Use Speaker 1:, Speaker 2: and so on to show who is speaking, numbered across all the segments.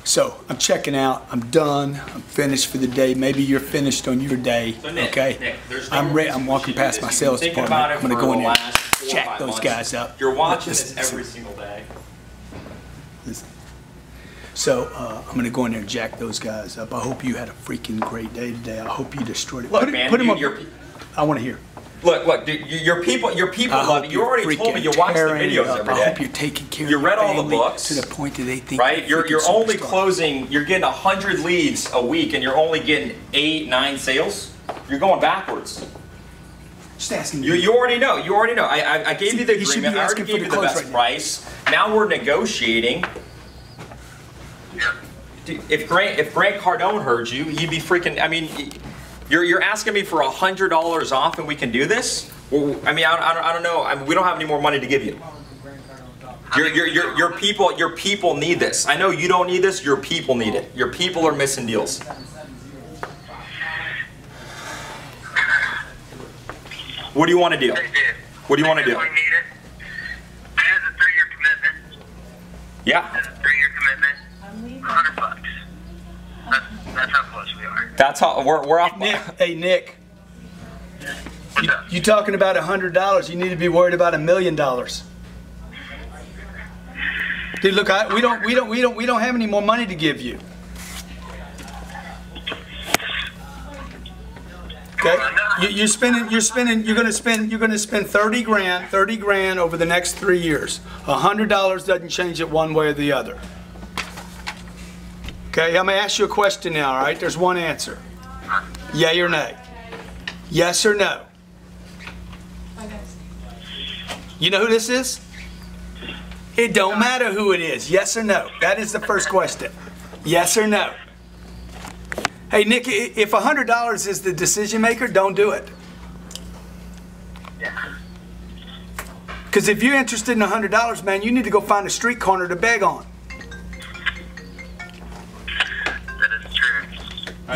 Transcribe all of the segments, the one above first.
Speaker 1: So I'm checking out. I'm done. I'm finished for the day. Maybe you're finished on your day.
Speaker 2: So Nick,
Speaker 1: okay.
Speaker 2: Nick,
Speaker 1: I'm ready. I'm walking past my sales department. I'm going to go in there, jack those guys up.
Speaker 2: You're watching this every single day.
Speaker 1: Listen. So I'm going to go in there and jack those guys up. I hope you had a freaking great day today. I hope you destroyed it.
Speaker 2: Look, man,
Speaker 1: put him up. I want to hear.
Speaker 2: Look, dude, your people love it. You already told me you watch the videos every day.
Speaker 1: I hope you're taking care of
Speaker 2: you read
Speaker 1: your
Speaker 2: all the books
Speaker 1: to the point that they think
Speaker 2: right. You're only closing. You're getting 100 leads a week, and you're only getting 8, 9 sales. You're going backwards.
Speaker 1: Just asking
Speaker 2: you already know. You already know. I gave you the agreement. I already gave you the best price. Now we're negotiating. Dude, if Grant Cardone heard you, he'd be freaking. I mean. You're asking me for $100 off and we can do this? Well, I mean, I don't know. I mean, we don't have any more money to give you. Your people need this. I know you don't need this. Your people need it. Your people are missing deals. What do you want to do? What do you want to do?
Speaker 3: It is a 3-year commitment.
Speaker 2: Yeah.
Speaker 3: It's a 3-year commitment. $100. That's how close we are.
Speaker 2: That's how we're off.
Speaker 1: Nick, hey Nick, you talking about $100? You need to be worried about $1 million. Dude, look, we don't have any more money to give you. Okay, you're gonna spend 30 grand over the next 3 years. $100 doesn't change it one way or the other. Okay, I'm going to ask you a question now, all right? There's one answer. Yay or nay? Yes or no? You know who this is? It don't matter who it is. Yes or no? That is the first question. Yes or no? Hey, Nick, if $100 is the decision maker, don't do it. Because if you're interested in $100, man, you need to go find a street corner to beg on.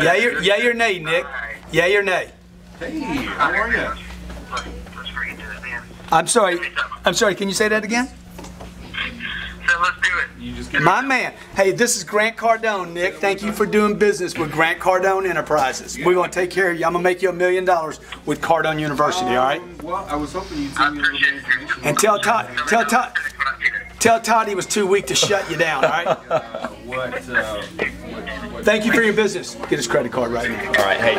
Speaker 1: Yay or nay, Nick? Yay or nay?
Speaker 4: Hey, how are you?
Speaker 1: I'm sorry, can you say that again?
Speaker 3: So let's do it.
Speaker 4: You just get
Speaker 1: My man. Hey, this is Grant Cardone, Nick. Thank you for doing business with Grant Cardone Enterprises. We're going to take care of you. I'm going to make you $1 million with Cardone University, all right?
Speaker 4: Well, I was hoping you'd send me a little bit of information.
Speaker 1: And tell Todd he was too weak to shut you down, all right?
Speaker 4: What
Speaker 1: Thank you for your business. Get his credit card right now.
Speaker 2: All right, hey.